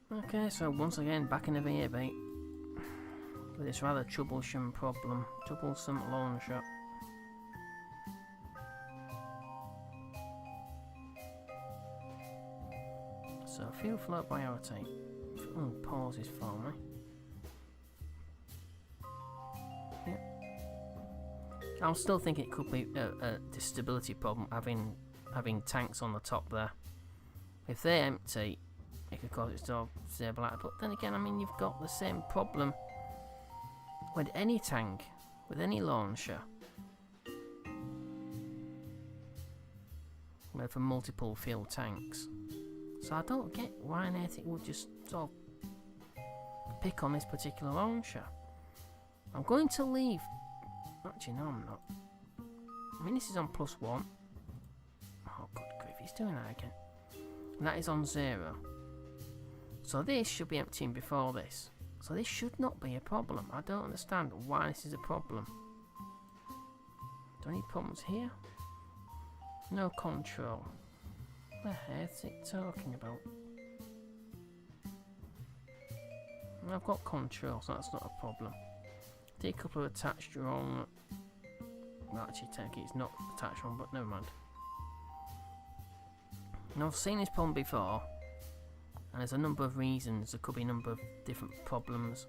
Okay, so once again back in the VAB with this rather troublesome launcher. So fuel flow priority. Pauses for me. Yep. I'll still think it could be a stability problem having tanks on the top there. If they're empty, it could cause it to stabilize. But then again, I mean, you've got the same problem with any tank, with any launcher, where for multiple fuel tanks. So I don't get why on earth it would just sort of pick on this particular launcher. I'm going to leave. Actually, no, I'm not. I mean, this is on +1. Oh, good grief, he's doing that again. And that is on 0. So this should be emptying before this. So this should not be a problem. I don't understand why this is a problem. Do I need problems here? No control. What the heck is it talking about? I've got control, so that's not a problem. Decouple attached wrong. Well, actually, technically it's not attached wrong, but never mind. Now, I've seen this problem before, and there's a number of reasons. There could be a number of different problems.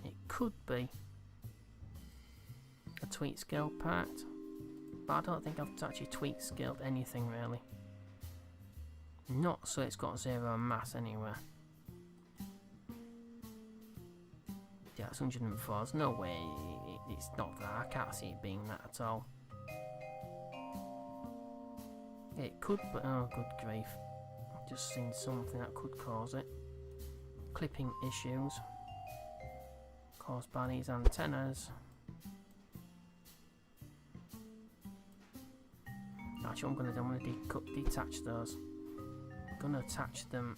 It could be a tweak scale part, but I don't think I've actually tweak scaled anything really. Not so it's got 0 mass anywhere. Yeah, it's 104. There's no way it's not that. I can't see it being that at all. It could, but oh, good grief. I've just seen something that could cause it. Clipping issues caused by these antennas. Actually, what I'm going to do, I'm going to detach those. I'm going to attach them.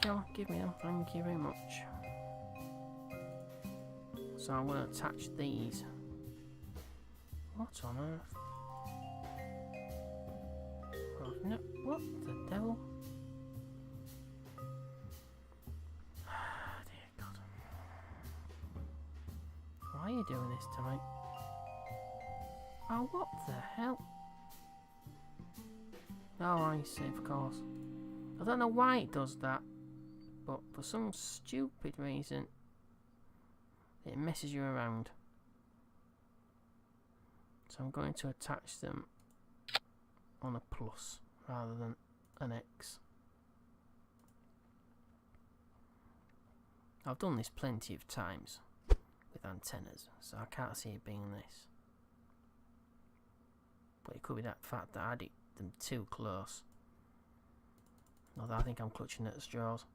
Come on, give me them. Thank you very much. So I'm going to attach these. What on earth? Oh, no, what the devil? Dear God. Why are you doing this to me? Oh, what the hell? Oh, I see, of course. I don't know why it does that, but for some stupid reason, it messes you around. So I'm going to attach them on a plus rather than an X. I've done this plenty of times with antennas, so I can't see it being this. But it could be that fact that I had them too close. Although I think I'm clutching at the straws.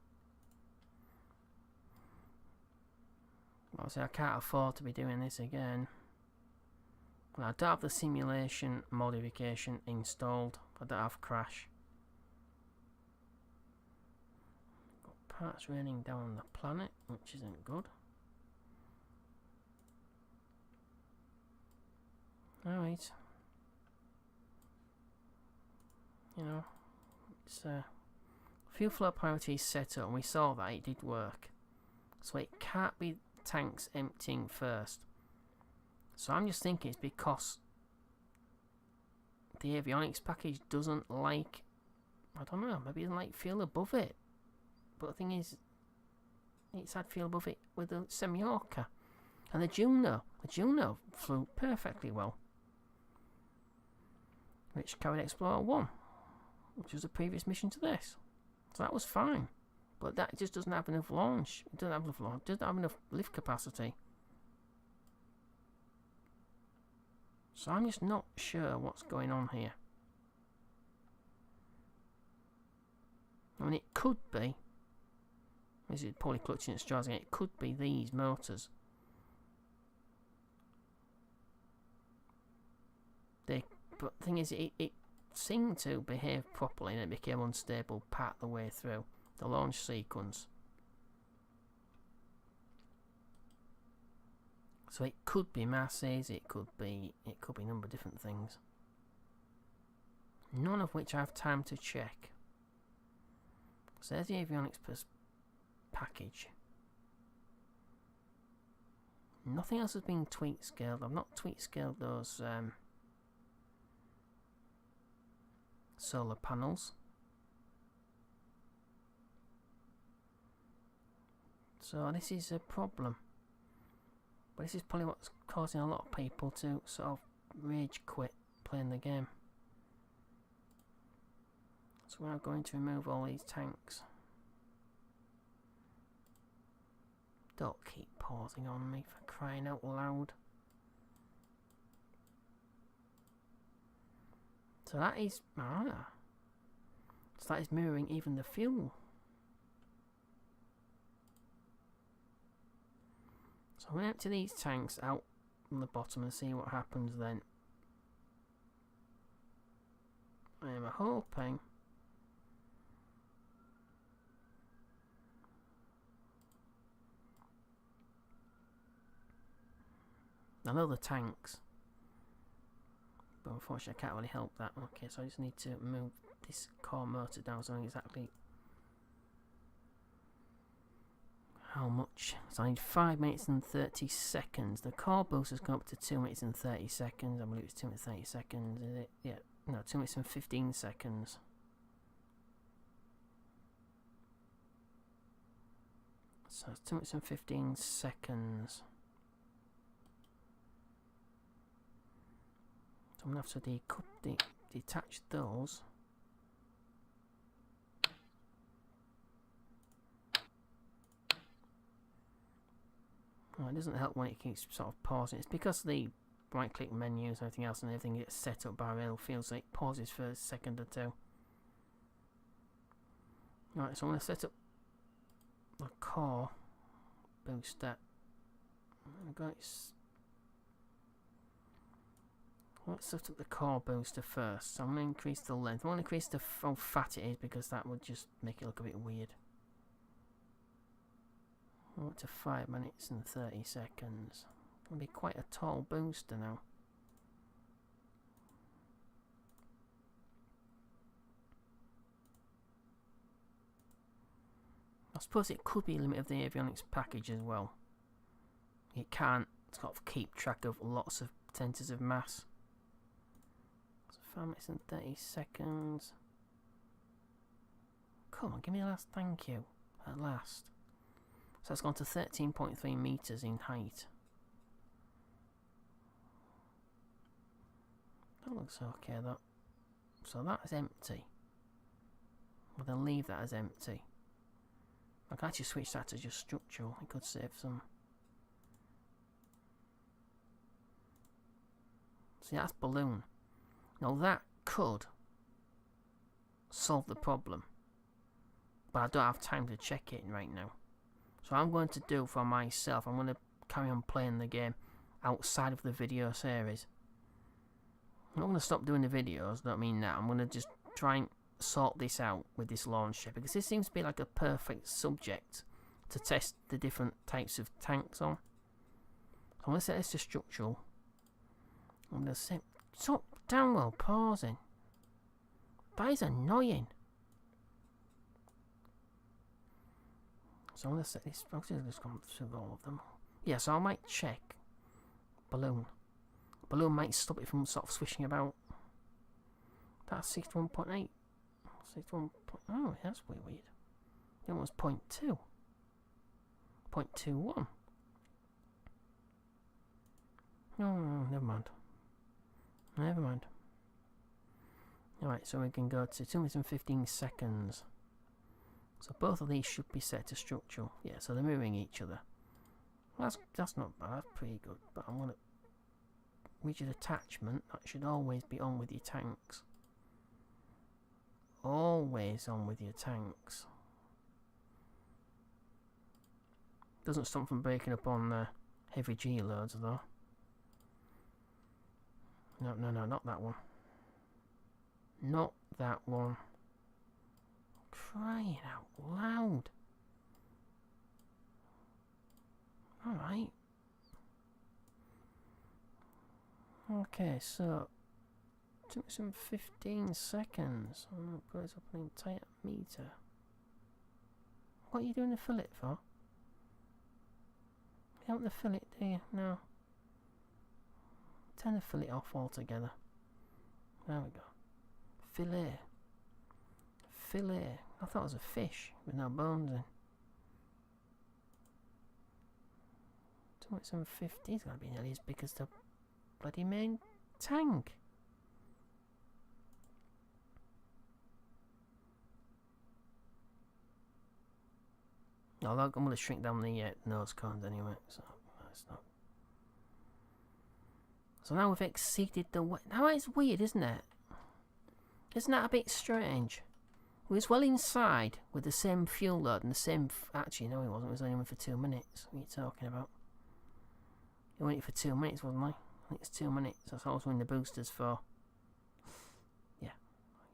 Obviously I can't afford to be doing this again. I don't have the simulation modification installed. I don't have crash. Got parts raining down on the planet, which isn't good. Alright. You know, it's fuel flow priority is set up, and we saw that it did work. So it can't be tanks emptying first. So I'm just thinking it's because the avionics package doesn't like, I don't know, maybe it doesn't like fuel above it. But the thing is, it's had fuel above it with the Semyorka. And the Juno flew perfectly well. Which carried Explorer 1, which was a previous mission to this. So that was fine. But that just doesn't have enough launch. It doesn't have enough launch. It doesn't have enough lift capacity. So I'm just not sure what's going on here. I mean, it could be. This is probably clutching at straws again. It could be these motors. But the thing is, it seemed to behave properly and it became unstable part of the way through the launch sequence. So it could be masses, it could be a number of different things. None of which I have time to check. So there's the avionics package. Nothing else has been tweak scaled. I've not tweak scaled those solar panels. So this is a problem. But this is probably what's causing a lot of people to sort of rage quit playing the game. So we're going to remove all these tanks. Don't keep pausing on me, for crying out loud. So that is... so that is mirroring even the fuel. So I'm going to empty these tanks out from the bottom and see what happens then. I am hoping... I know the tanks, but unfortunately I can't really help that. Okay, so I just need to move this core motor down so I know exactly how much. So I need 5 minutes and 30 seconds. The core boost has gone up to 2 minutes and 30 seconds. I believe it's 2 minutes and 30 seconds, is it? Yeah, no, 2 minutes and 15 seconds. So it's 2 minutes and 15 seconds. I'm going to have to detach those. Well, it doesn't help when it keeps sort of pausing. It's because the right click menus and everything gets set up by real field, so it pauses for a second or two. Right, so I'm going to set up the core booster. Let's set up the core booster first. So I'm going to increase the length. I want to increase how fat it is because that would just make it look a bit weird. I want to 5 minutes and 30 seconds. It's going to be quite a tall booster now. I suppose it could be a limit of the avionics package as well. It can't sort of keep track of lots of centres of mass. 5 minutes and 30 seconds. Come on, give me the last thank you. At last. So it's gone to 13.3 meters in height. That looks okay, that. So that is empty. We're going to leave that as empty. I can actually switch that to just structural. It could save some. See, that's balloon. Now that could solve the problem, but I don't have time to check it right now. So what I'm going to do for myself, I'm going to carry on playing the game outside of the video series. I'm not going to stop doing the videos, don't mean that. I'm going to just try and sort this out with this launcher, because this seems to be like a perfect subject to test the different types of tanks on. So I'm going to set this to structural. I'm going to set... Stop damn well pausing. That is annoying. So I'm going to set this. I'll just go through all of them. Yeah, so I might check balloon. Balloon might stop it from sort of swishing about. That's 61.8. 61. Oh, that's weird. The other one's 0.2. 0.21. No, never mind. Never mind. Alright, so we can go to 2 minutes and 15 seconds. So both of these should be set to structural. Yeah, so they're mirroring each other. That's not bad, that's pretty good. But I'm going to... rigid attachment, that should always be on with your tanks. Always on with your tanks. Doesn't stop from breaking up on heavy G loads though. No, not that one. Not that one. Crying out loud. Alright. Okay, so took some 15 seconds. I'm gonna put up an entire meter. What are you doing the fillet for? You don't the fillet, do you? No. Turn the fillet off altogether. There we go. Fillet. Fillet. I thought it was a fish with no bones in. 250. It's gotta be nearly as big as the bloody main tank. Although I'm going to shrink down the nose cones anyway, so that's not. So now we've exceeded the weight. Now it's weird, isn't it? Isn't that a bit strange? We was well inside with the same fuel load and the same. Actually, no, he wasn't. It was only one for 2 minutes. What are you talking about? He went for 2 minutes, wasn't he? I think it's 2 minutes. That's what I was winning the boosters for. Yeah,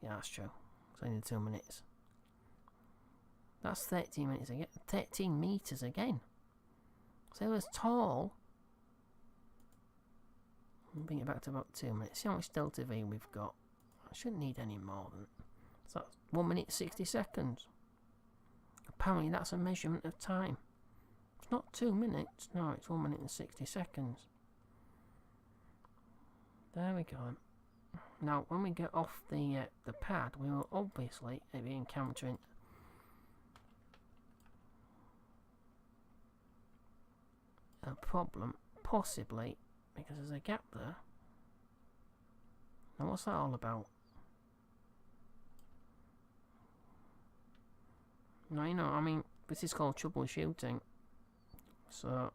that's true. It's only 2 minutes. That's 13 minutes again. 13 meters again. So it was tall. I'll bring it back to about 2 minutes. See how much delta V we've got. I shouldn't need any more than. So that's 1 minute 60 seconds. Apparently that's a measurement of time. It's not 2 minutes. No, it's 1 minute and 60 seconds. There we go. Now, when we get off the pad, we will obviously be encountering a problem, possibly because there's a gap there. Now what's that all about? Now, you know, I mean, this is called troubleshooting, so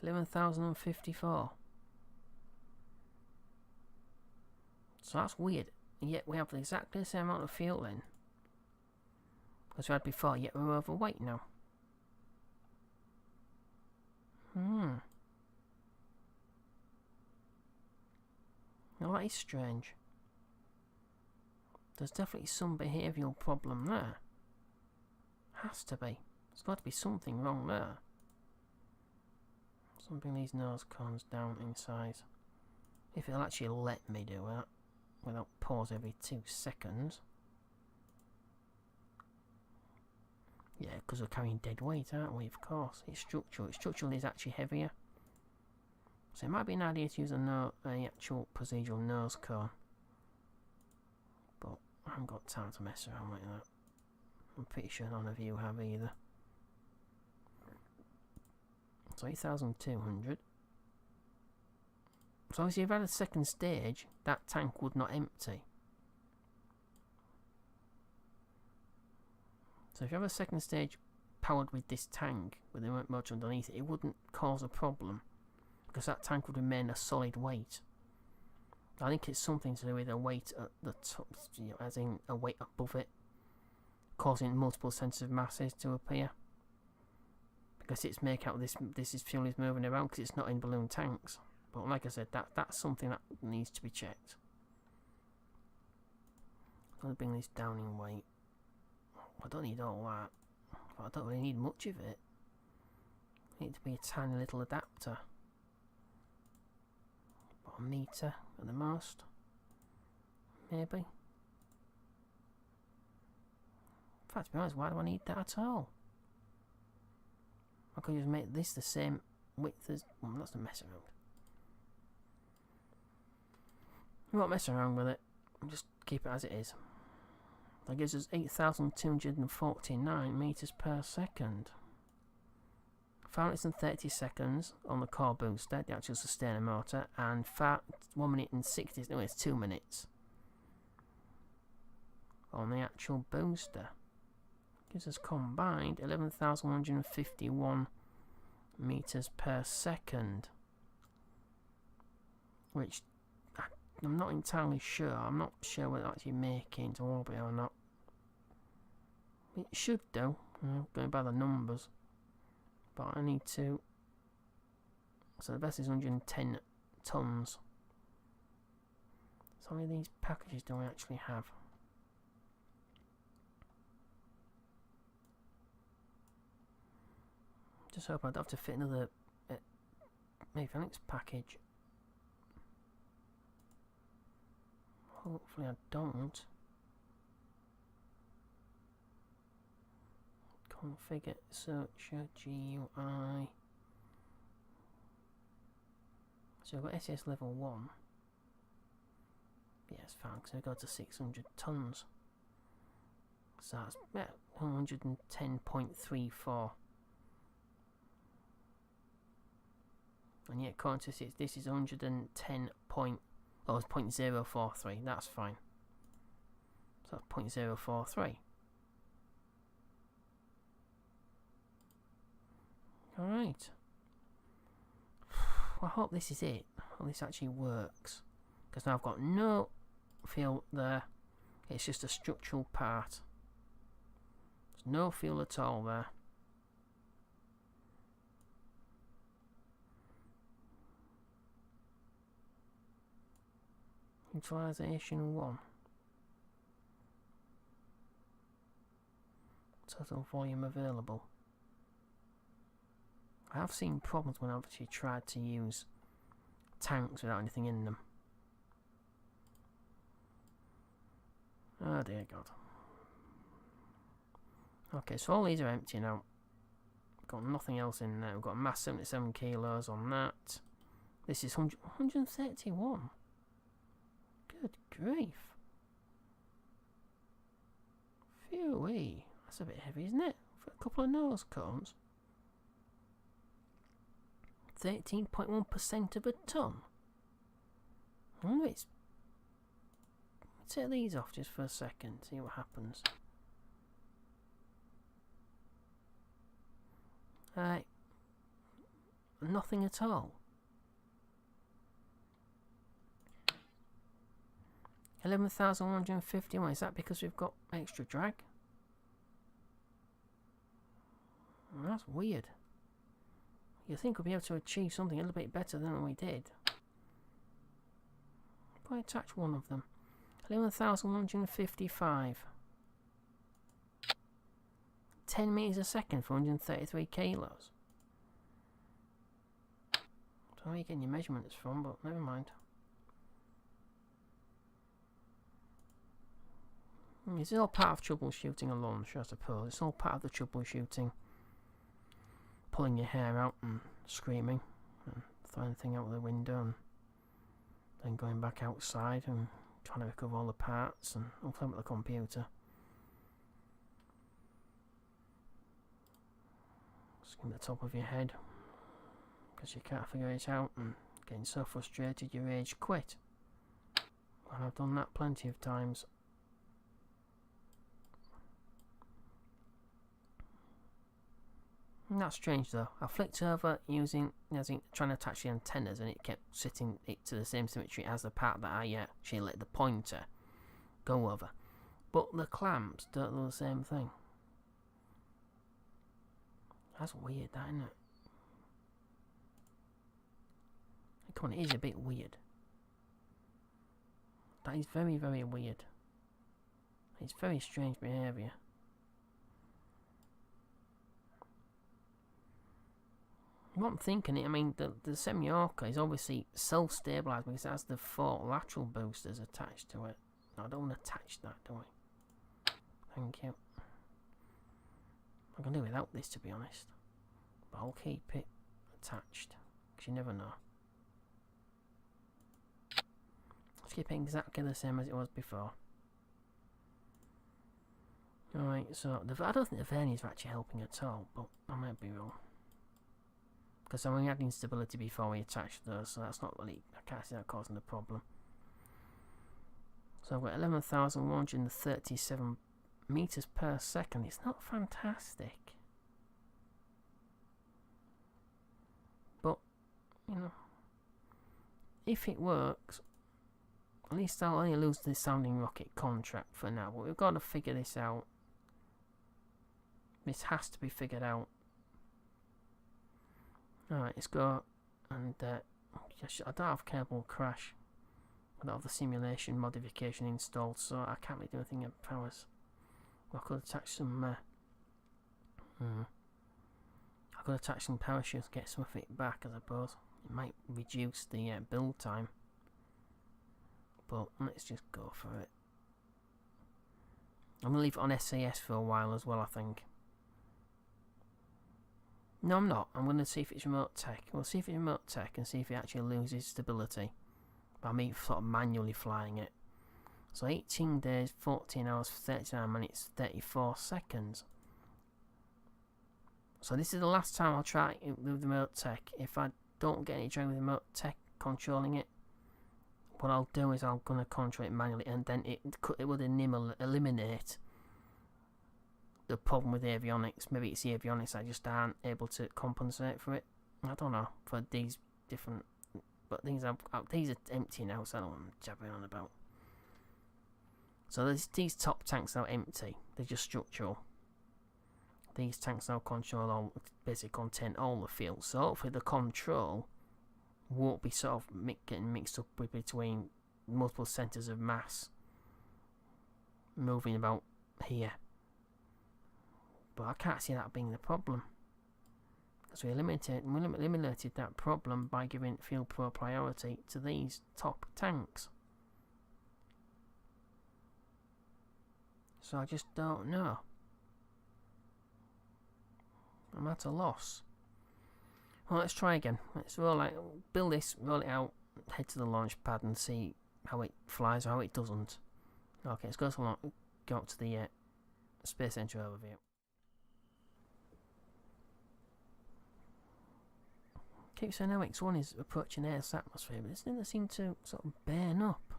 11,054. So that's weird, and yet we have exactly the same amount of fuel in as we had before, yet we're overweight now. Now that is strange. There's definitely some behavioural problem there. Has to be. There's got to be something wrong there. So I'm bringing these nose cones down in size. If it'll actually let me do that without pause every 2 seconds. Yeah, because we're carrying dead weight, aren't we? Of course. It's structural. It's structural is actually heavier. So it might be an idea to use a actual procedural nose cone. But I haven't got time to mess around like that. I'm pretty sure none of you have either. So 8,200. So obviously if I had a second stage, that tank would not empty. So if you have a second stage powered with this tank, with the motor underneath it, it wouldn't cause a problem. Because that tank would remain a solid weight. I think it's something to do with a weight at the top, you know, as in a weight above it, causing multiple centres of masses to appear. Because it's make out this is fuel is moving around because it's not in balloon tanks. But like I said, that's something that needs to be checked. I'm going to bring this down in weight. I don't need all that. But I don't really need much of it. I need to be a tiny little adapter. About a metre at the most. Maybe. In fact, to be honest, why do I need that at all? I could just make this the same width as... Well, that's the mess around. We won't mess around with it. We'll just keep it as it is. That gives us 8,249 metres per second. 5 minutes and 30 seconds on the core booster, the actual sustainer motor, and 1 minute and 60, no, it's 2 minutes on the actual booster. Gives us combined 11,151 metres per second, which I'm not entirely sure. I'm not sure whether it actually make it into orbit or not. It should do, going by the numbers. But I need to. So the best is 110 tons. So how many of these packages do I actually have? Just hope I don't have to fit another Mavionics package. Hopefully I don't. Configure searcher GUI. So we've got SS level 1. Yeah, it's fine, because we go to 600 tons. So that's 110.34. And yet, according to this is 110 point, oh, it's 0.043. That's fine. So that's 0.043. Alright. I hope this is it. I hope this actually works. Because now I've got no fuel there. It's just a structural part. There's no fuel at all there. Utilization 1. Total volume available. I have seen problems when I've actually tried to use tanks without anything in them. Oh dear God. Okay, so all these are empty now. Got nothing else in there. We've got a mass 77 kilos on that. This is 131. Good grief. Phew-wee. That's a bit heavy, isn't it? For a couple of nose cones. 13.1% of a ton. Oh, it's... Take these off just for a second, see what happens. Nothing at all. 11,151. Is that because we've got extra drag? Well, that's weird. You'd think we'd be able to achieve something a little bit better than we did. Probably attach one of them. 11,155. 10 meters a second for 133 kilos. I don't know where you're getting your measurements from, but never mind. This is all part of troubleshooting a launch, I suppose. It's all part of the troubleshooting. Pulling your hair out and screaming and throwing the thing out the window and then going back outside and trying to recover all the parts and open up the computer. Skim the top of your head because you can't figure it out and getting so frustrated you rage quit. And I've done that plenty of times. That's strange though. I flicked over trying to attach the antennas and it kept sitting it to the same symmetry as the part that I actually let the pointer go over. But the clamps don't do the same thing. That's weird, that, isn't it? Come on, it is a bit weird. That is very, very weird. It's very strange behaviour. What I'm thinking, I mean, the semi-orca is obviously self-stabilised because it has the 4 lateral boosters attached to it. No, I don't want to attach that, do I? Thank you. I can do without this, to be honest. But I'll keep it attached, because you never know. Let's keep it exactly the same as it was before. Alright, so I don't think the verniers are actually helping at all, but I might be wrong. Because I'm only adding stability before we attach those, so that's not really, I can't see that causing a problem. So I've got 11,137 meters per second. It's not fantastic, but you know, if it works, at least I'll only lose the sounding rocket contract for now. But we've got to figure this out. This has to be figured out. Alright, let's go, and I don't have Kerbal crash. I don't have the simulation modification installed, so I can't really do anything in powers. I could attach some I could attach some parachutes, get some of it back, I suppose. It might reduce the build time. But let's just go for it. I'm going to leave it on SAS for a while as well, I think. No, I'm not. I'm going to see if it's remote tech. We'll see if it's remote tech and see if it actually loses stability by me sort of manually flying it. So 18 days, 14 hours, 39 minutes, 34 seconds. So this is the last time I'll try it with remote tech. If I don't get any joy with remote tech controlling it, what I'll do is I'm going to control it manually, and then it would eliminate the problem with avionics. Maybe it's the avionics that just aren't able to compensate for it. I don't know, for these different, but these are empty now, so I don't know what I'm jabbering on about. So these top tanks are empty, they're just structural. These tanks now control all, basically contain all the fuel, so hopefully the control won't be sort of getting mixed up with between multiple centres of mass moving about here. But I can't see that being the problem, because we eliminated that problem by giving fuel pro priority to these top tanks. So I just don't know. I'm at a loss. Well, let's try again. Let's build this, roll it out, head to the launch pad and see how it flies or how it doesn't. Okay, let's go up to the Space Entry overview. Keeps saying X1 is approaching Earth's atmosphere, but it doesn't seem to sort of burn up.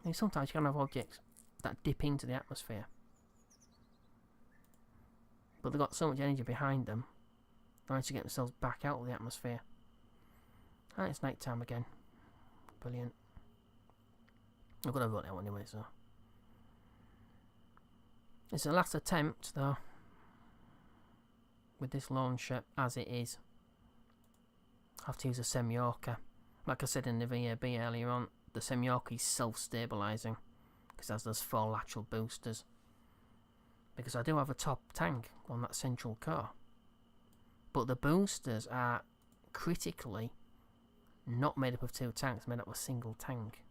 I mean, sometimes you can have objects that dip into the atmosphere, but they've got so much energy behind them, they manage to get themselves back out of the atmosphere. And it's night time again. Brilliant. I've got to roll it out anyway, so. It's the last attempt, though, with this launcher as it is. I have to use a Semyorka. Like I said in the VAB earlier on, the Semyorka is self-stabilising because it has those 4 lateral boosters. Because I do have a top tank on that central core, but the boosters are critically not made up of 2 tanks, made up of a single tank.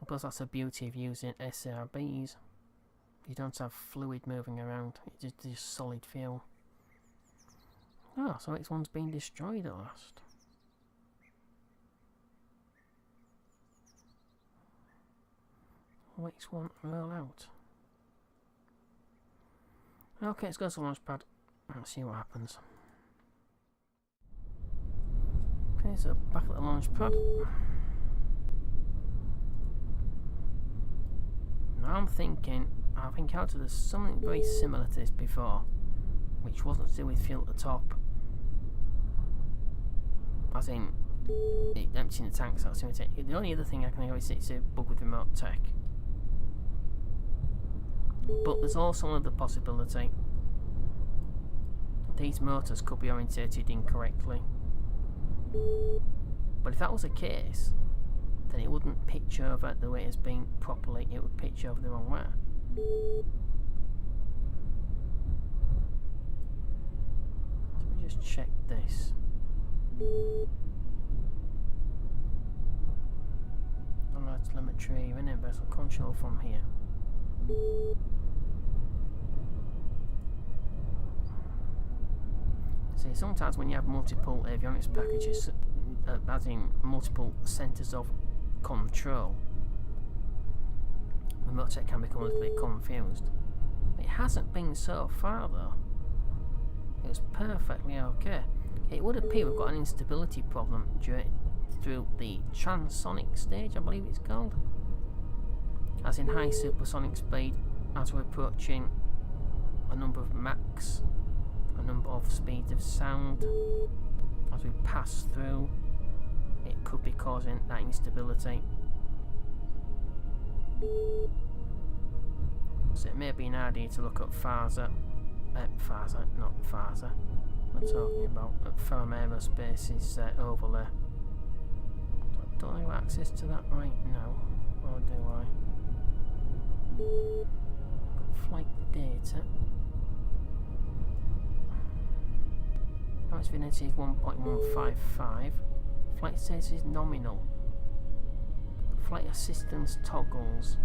Of course, that's the beauty of using SRBs. You don't have fluid moving around, it's just solid fuel. Oh, so X1's been destroyed at last. X1 roll out. Okay, let's go to the launch pad and see what happens. Okay, so back at the launch pad. Now I'm thinking, I've encountered something very similar to this before, which wasn't to do with fuel at the top. As in, emptying the tanks out. The only other thing I can always see is a bug with remote tech. But there's also another possibility. These motors could be orientated incorrectly. But if that was the case, then it wouldn't pitch over the way it's been properly, it would pitch over the wrong way. Let me just check this. Online telemetry, running vessel control from here. See, sometimes when you have multiple avionics packages, as in multiple centres of control, remote tech can become a little bit confused. It hasn't been so far though. It was perfectly okay. It would appear we've got an instability problem through the transonic stage, I believe it's called. As in high supersonic speed, as we're approaching a number of Machs, a number of speeds of sound, as we pass through, it could be causing that instability. So it may be an idea to look at FASA, not FASA, we're talking about Ferrum Aerospace's overlay. Don't have access to that right now, or do I? Got flight data. Noise fidelity is 1.155. Flight status is nominal. Flight assistance toggles.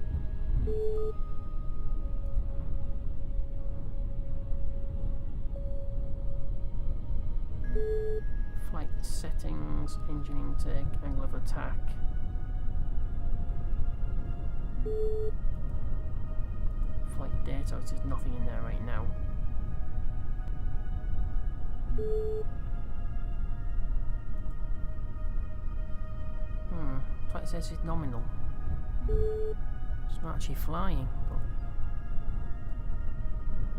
Flight settings, engine intake, angle of attack. Flight data, which there's nothing in there right now. Flight status is nominal. It's not actually flying.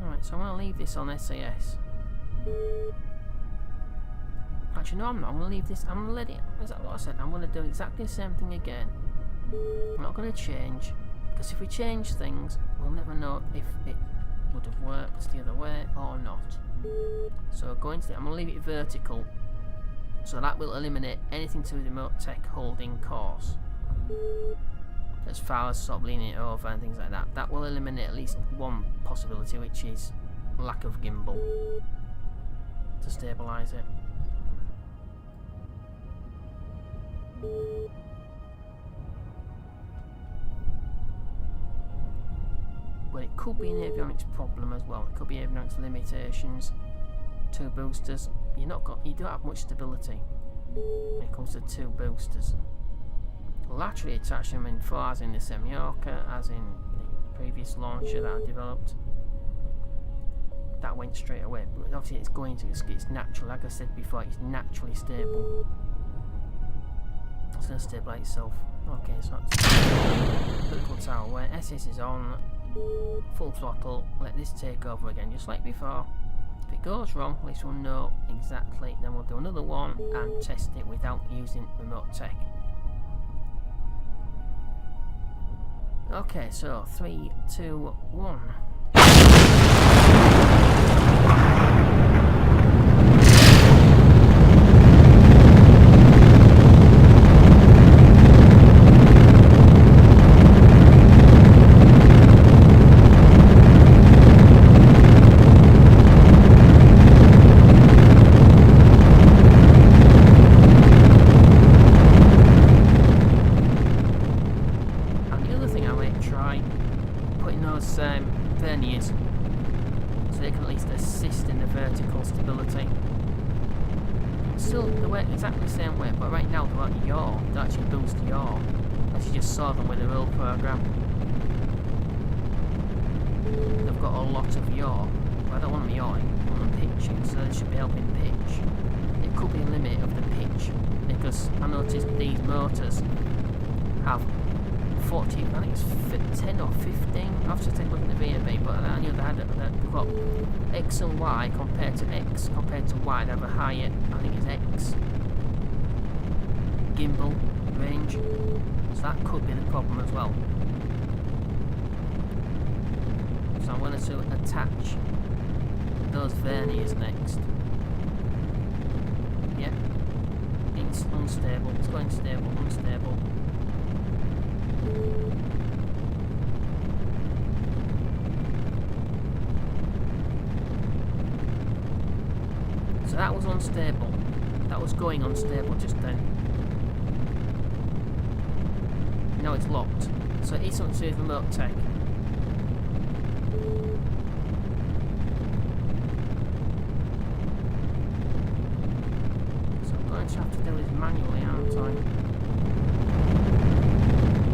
Alright, so I'm going to leave this on SAS. Actually, no, I'm not. I'm going to leave this. I'm going to let it. Is that what I said? I'm going to do exactly the same thing again. I'm not going to change. Because if we change things, we'll never know if it would have worked the other way or not. So going to I'm going to leave it vertical. So that will eliminate anything to do with remote tech holding course. As far as sort of leaning it over and things like that. That will eliminate at least one possibility, which is lack of gimbal to stabilise it. But it could be an avionics problem as well. It could be avionics limitations. Two boosters. You don't have much stability when it comes to two boosters. Laterally attach them in four, as in the Semyorka, as in the previous launcher that I developed. That went straight away. But obviously it's natural. Like I said before, it's naturally stable. It's going to stabilise itself. Okay, so that's critical tower where SS is on, full throttle, let this take over again just like before. If it goes wrong, at least we'll know exactly, then we'll do another one and test it without using remote tech. Okay, so 3, 2, 1. Verniers, so they can at least assist in the vertical stability. Still, they work exactly the same way, but right now they're at yaw. They actually boost yaw, as you just saw them with the roll program. They've got a lot of yaw, but I don't want them yawing, I want them pitching, so they should be helping pitch. It could be a limit of the pitch, because I noticed these motors have 40, I think it's 10 or 15. I have to take a look at the VAB, but I knew they've got X and Y compared to X, compared to Y, they have a higher, I think it's X, gimbal range, so that could be the problem as well. So I'm going to attach those verniers next. Yeah, it's unstable, it's going stable, unstable. So that was unstable. That was going unstable just then. Now it's locked. So it is something to do with remote tech. So I'm going to have to do this manually, aren't I?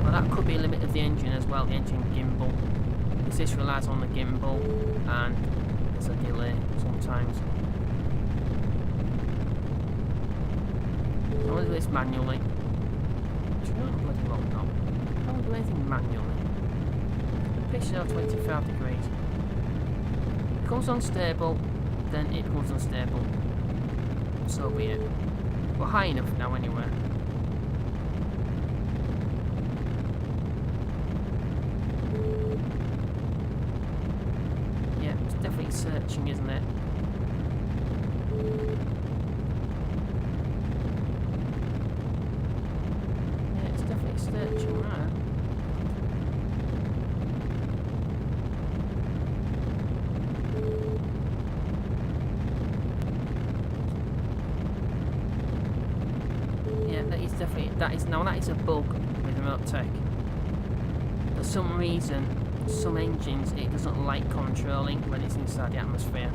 Well, that could be a limit of the engine as well, the engine gimbal. Because this relies on the gimbal and there's a delay sometimes. I'm going to do this manually. Do you know I'm bloody long now? I don't do anything manually. The pitch is now 25 degrees. If it becomes unstable, then it becomes unstable. So be it. We're high enough now anyway. Yeah, it's definitely searching, isn't it? that is a bug with remote tech. For some reason, some engines it doesn't like controlling when it's inside the atmosphere.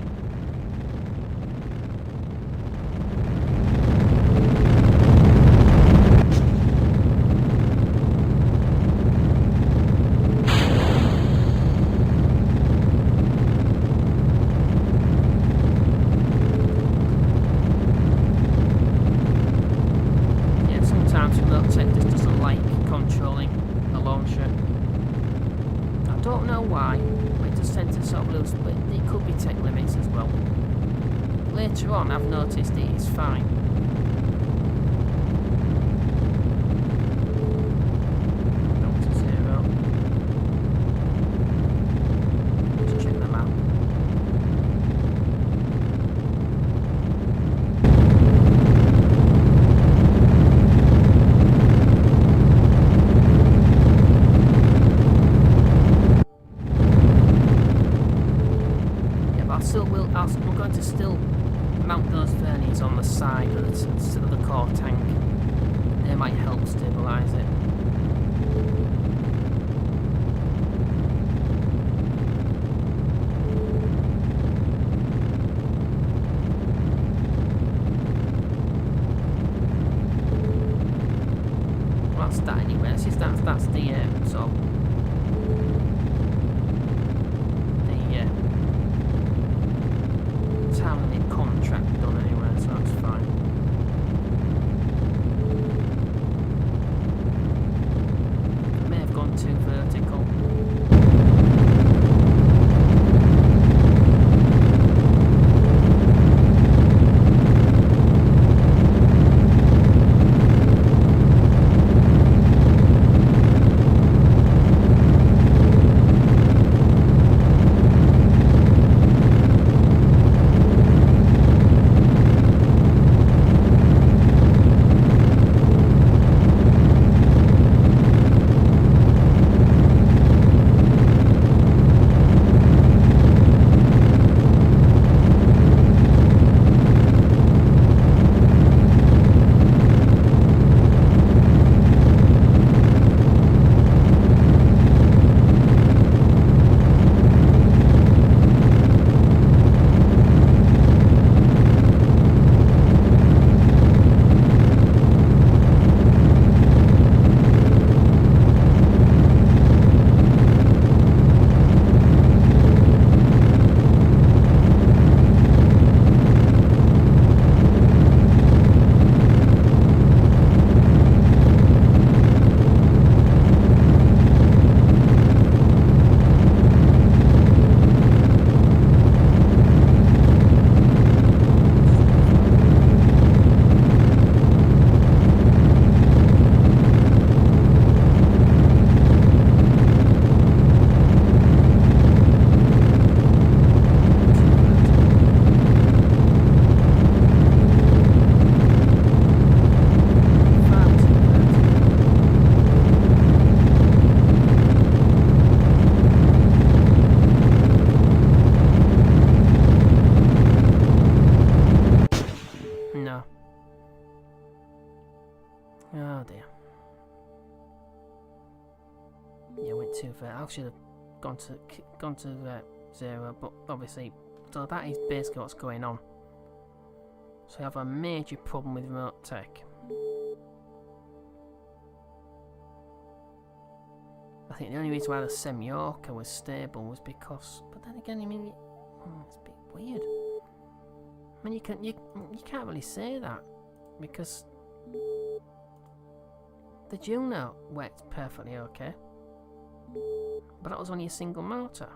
Later on, I've noticed it is fine. Down to 0. Just check the map. Yeah, but I'm going to still mount those verniers on the side of the core tank. They might help stabilise it. Well, that's that anyway. That's the sort of time limit contract done anyway, so that's fine. I may have gone too vertical. Oh dear. Yeah, went too far. I should have gone to 0, but obviously, so that is basically what's going on. So I have a major problem with remote tech. I think the only reason why the Semyorka was stable was because, but then again, I mean, it's a bit weird. I mean, you can't really say that because the Juno worked perfectly okay, but that was only a single motor.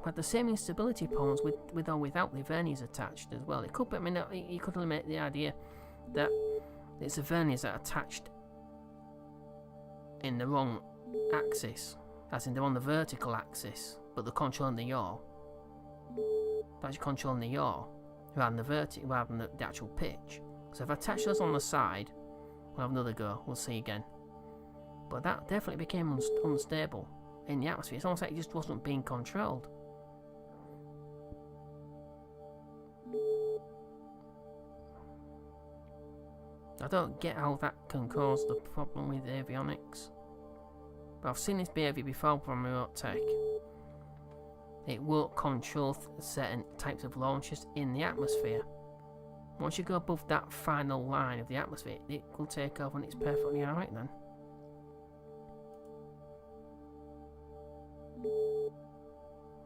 Had the same instability problems with or without the verniers attached as well. It could be, I mean, you could eliminate the idea that it's the verniers that are attached in the wrong axis, as in they're on the vertical axis, but they're controlling the yaw. They're actually controlling the yaw rather than the actual pitch. So if I attach those on the side, we'll have another go. We'll see again. But that definitely became unstable in the atmosphere. It's almost like it just wasn't being controlled. I don't get how that can cause the problem with avionics. But I've seen this behaviour before from remote tech. It won't control certain types of launches in the atmosphere. Once you go above that final line of the atmosphere, it will take over and it's perfectly alright then.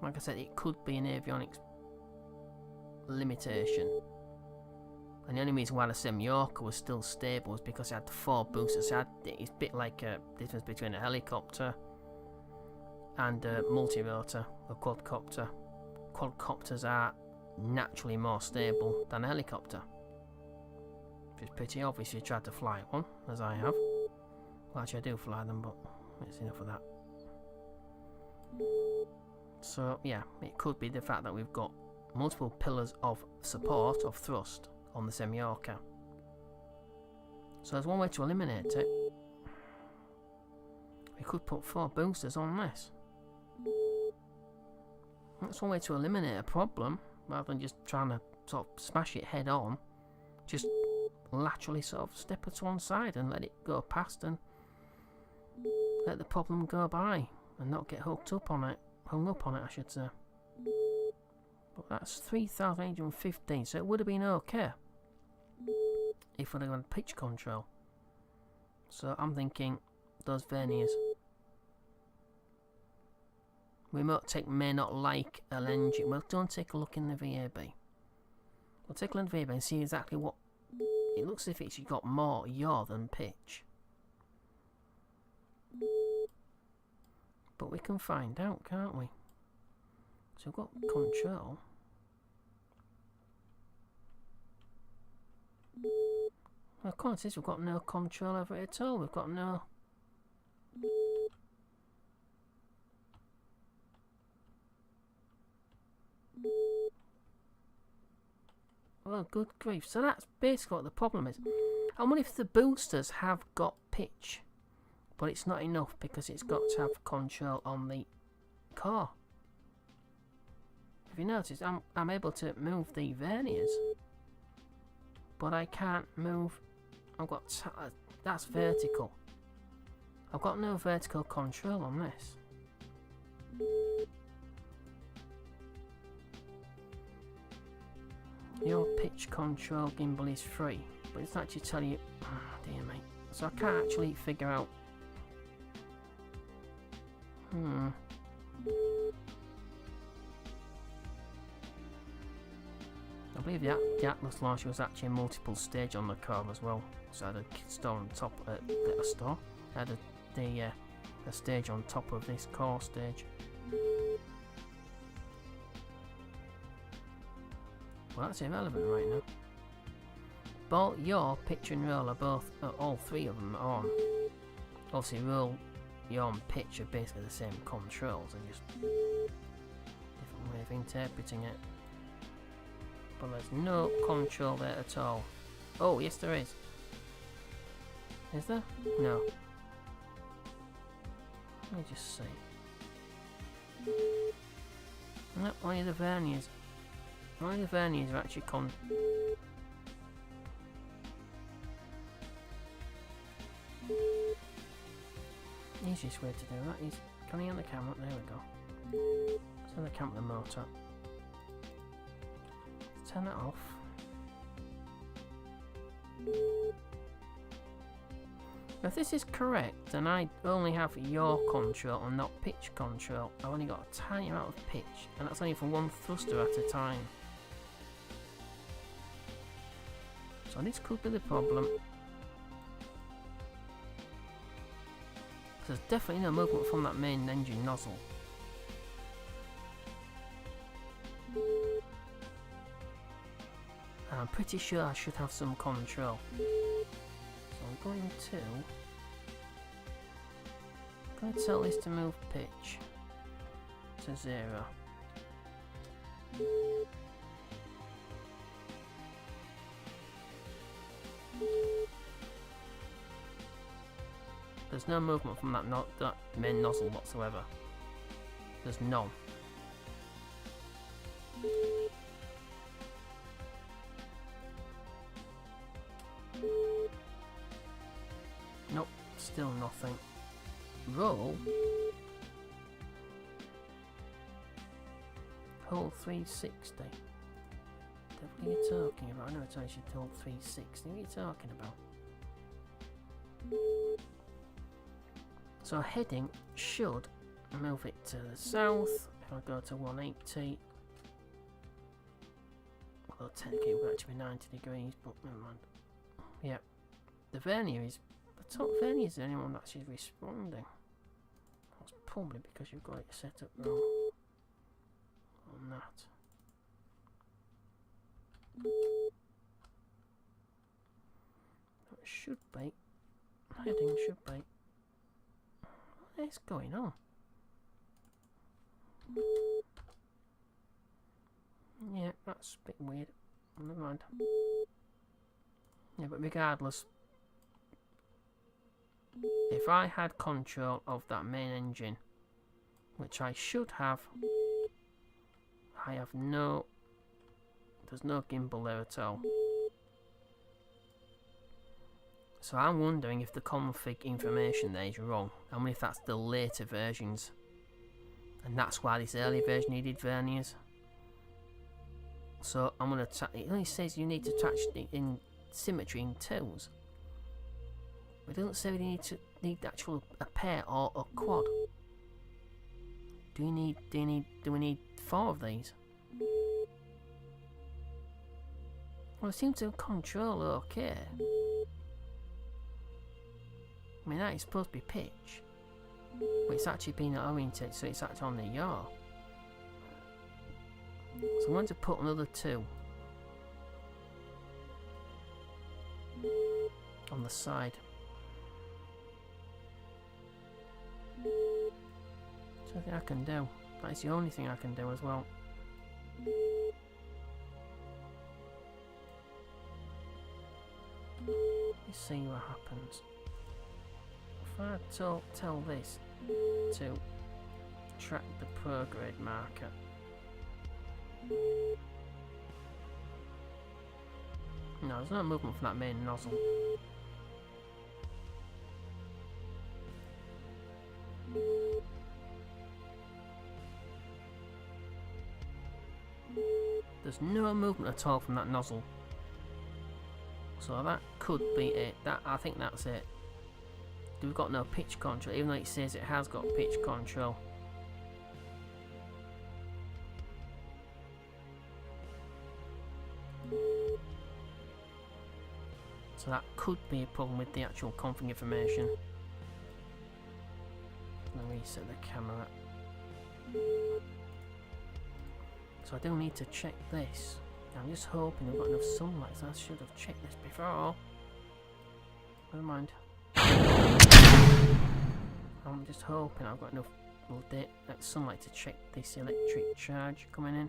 Like I said, it could be an avionics limitation. And the only reason why the Semyorka was still stable was because it had 4 boosters. It's a bit like a difference between a helicopter and a multi-rotor, a quadcopter. Quadcopters are naturally more stable than a helicopter. Which is pretty obvious if you try to fly one, as I have. Well, actually I do fly them, but it's enough of that. So yeah, it could be the fact that we've got multiple pillars of support, of thrust, on the Semyorka. So there's one way to eliminate it. We could put 4 boosters on this. That's one way to eliminate a problem, rather than just trying to sort of smash it head on. Just laterally sort of step it to one side and let it go past and let the problem go by and not get hung up on it, I should say. But that's 3,815, so it would have been okay if we'd have gone pitch control. So I'm thinking those verniers. Remote tech may not like an engine. Well, don't take a look in the VAB. We'll take a look in the VAB and see exactly what it looks as if it's got more yaw than pitch. But we can find out, can't we? So we've got control. Well, according to this, we've got no control over it at all. We've got no... Well, good grief. So that's basically what the problem is. I wonder if the boosters have got pitch, but it's not enough because it's got to have control on the car. If you notice, I'm able to move the verniers, but I can't move. I've got that's vertical. I've got no vertical control on this. Your pitch control gimbal is free, but it's actually telling you, oh dear mate. So I can't actually figure out. I believe the Atlas launcher was actually a multiple stage on the car as well. So I had a store on top, a store. I had a stage on top of this core stage. Well, that's irrelevant right now. Both your pitch and roll are both, all 3 of them are on. Obviously, roll, yaw, and pitch are basically the same controls, they're just different way of interpreting it. But there's no control there at all. Oh, yes, there is. Is there? No. Let me just see. No, only the verniers. Only the verniers are actually Easiest way to do that is coming on the camera. There we go. Turn the camera motor. Turn that off. If this is correct, then I only have yaw control and not pitch control. I've only got a tiny amount of pitch, and that's only for one thruster at a time. So this could be the problem. There's definitely no movement from that main engine nozzle. And I'm pretty sure I should have some control. So I'm going to tell this to move pitch to 0. There's no movement from that main nozzle whatsoever. There's none. Still nothing. Roll. Hold 360. What are you talking about? I never told you to hold 360. What are you talking about? So heading should move it to the south. If I go to 180, although technically it would actually be 90 degrees, but never mind. Yeah, the vernier is, the top vernier is the only one that's actually responding. That's probably because you've got it set up wrong on that. It should be, heading should be. What is going on? Yeah, that's a bit weird. Never mind. Yeah, but regardless, if I had control of that main engine, which I should have, I have no, there's no gimbal there at all. So I'm wondering if the config information there is wrong. I wonder if that's the later versions. And that's why this early version needed verniers. So I'm going to, it only says you need to attach it in symmetry in twos. It doesn't say you need actual a pair or a quad. Do we need 4 of these? Well, it seems to control okay. I mean, that is supposed to be pitch, but it's actually been oriented, so it's actually on the yaw. So I'm going to put another 2 on the side. Something I can do. That is the only thing I can do as well. Let's see what happens. If I tell this to track the prograde marker. No, there's no movement from that main nozzle. There's no movement at all from that nozzle. So that could be it. I think that's it. We've got no pitch control, even though it says it has got pitch control. So that could be a problem with the actual config information. Let me reset the camera. So I do need to check this. I'm just hoping I've got enough sunlight, so I should have checked this before. Never mind. I'm just hoping I've got enough sunlight to check this electric charge coming in.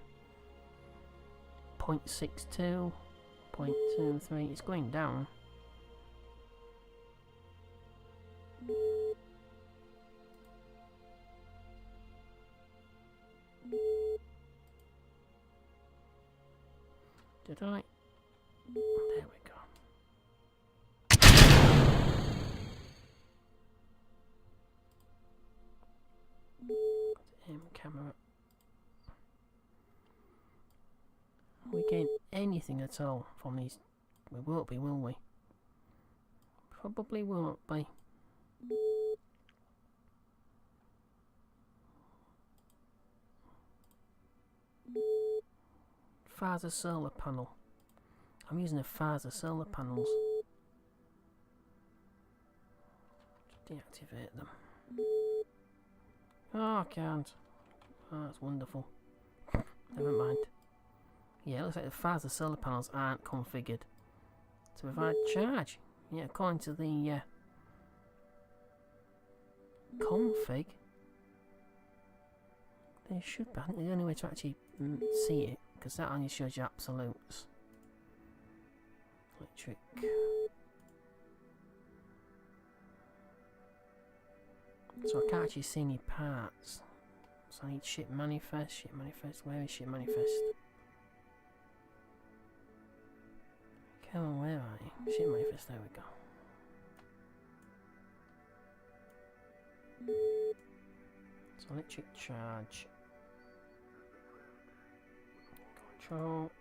0.62, 0.23, it's going down. Did I? There we go. Camera. Are we getting anything at all from these? We won't be, will we? Probably won't be. Phaser solar panel. I'm using a phaser solar panels. Deactivate them. Oh, I can't. Oh, that's wonderful. Never mind. Yeah, it looks like the phaser solar panels aren't configured to provide charge. Yeah, according to the config, they should be. I think the only way to actually see it, because that only shows you absolutes. Electric. So I can't actually see any parts. So I need ship manifest, where is ship manifest? Come on, where are you? Ship manifest, there we go. Electric charge. Control.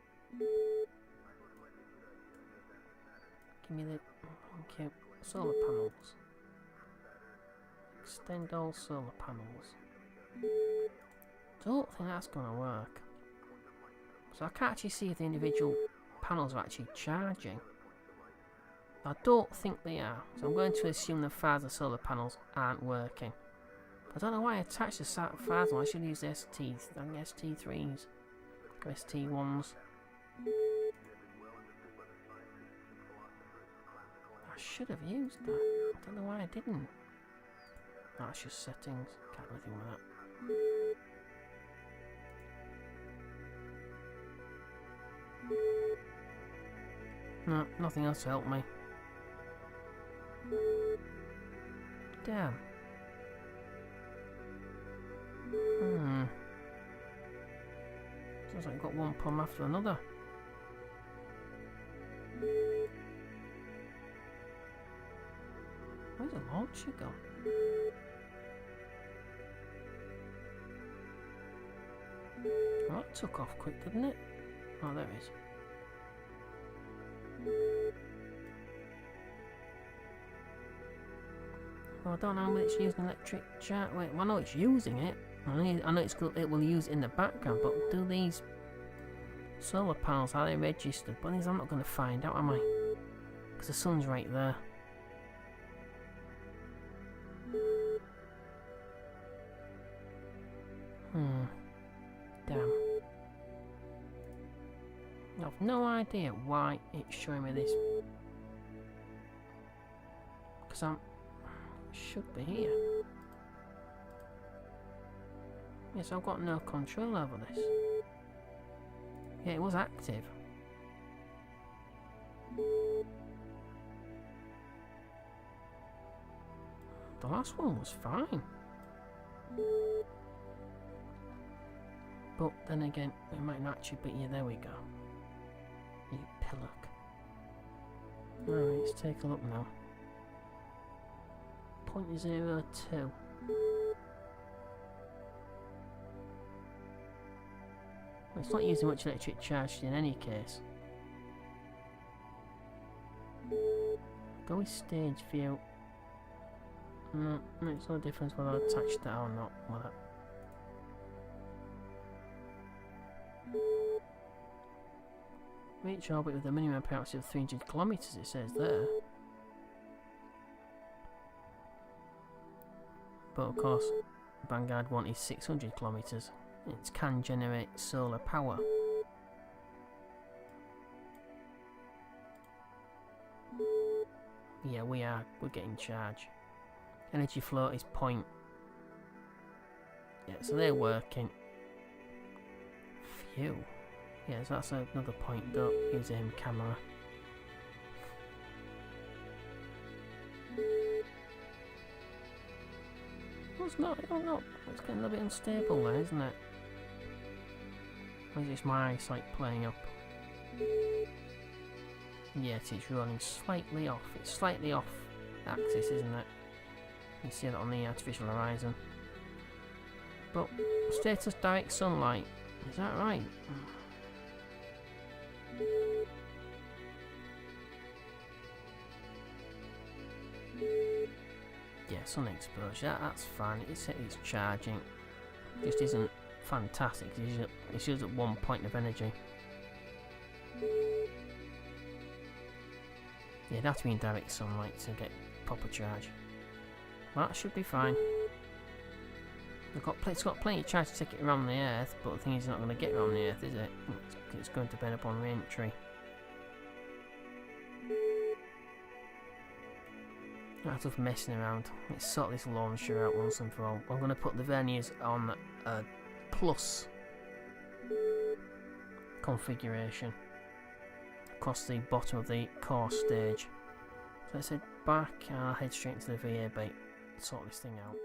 Give me the... Thank you. Solar panels. Extend all solar panels. Don't think that's going to work. So I can't actually see if the individual panels are actually charging. I don't think they are. So I'm going to assume the farther solar panels aren't working. I don't know why I attached the farther one. I should use the ST3s. Or ST1s. I should have used that. I don't know why I didn't. That's just settings. Can't do anything with that. No, nothing else to help me. Damn. Sounds like I've got one problem after another. Where's the launcher gone? Oh, that took off quick, didn't it? Oh, there it is. Well, I don't know how much it's using electric charge. Wait, well, I know it's using it. I know it will use it in the background, but do these solar panels, are they registered? But these I'm not going to find out, am I? Because the sun's right there. Damn. I've no idea why it's showing me this. Because should be here. Yes, I've got no control over this. Yeah, it was active. The last one was fine. But then again, it might not actually be. Yeah, there we go. You pillock. Alright, let's take a look now. 0.02. It's not using much electric charge in any case. Go with stage view. No, makes no difference whether I attach that or not. With it. Reach orbit with a minimum appearance of 300 kilometers, it says there. But of course, Vanguard 1 is 600 kilometers. It can generate solar power. Yeah, we're getting charge. Energy flow is point. Yeah, so they're working. Phew. Yeah, so that's another point. Don't use aim camera. Well, it's not. Oh no, it's getting a little bit unstable there, isn't it? Or is it just my eyesight playing up? Yeah, it is running slightly off. It's slightly off axis, isn't it? You see that on the artificial horizon. But status direct sunlight. Is that right? Yeah, sun exposure. That's fine. It's charging. Just isn't fantastic. It's just at one point of energy. Yeah, it'd have to be in direct sunlight to get proper charge. Well, that should be fine. It's got plenty of charge to take it around the Earth, but the thing is, it's not going to get around the Earth, is it? It's going to depend upon re-entry. Out of messing around. Let's sort this launcher out once and for all. I'm going to put the verniers on plus configuration across the bottom of the core stage. So let's head back and I'll head straight into the VA bait. Sort this thing out.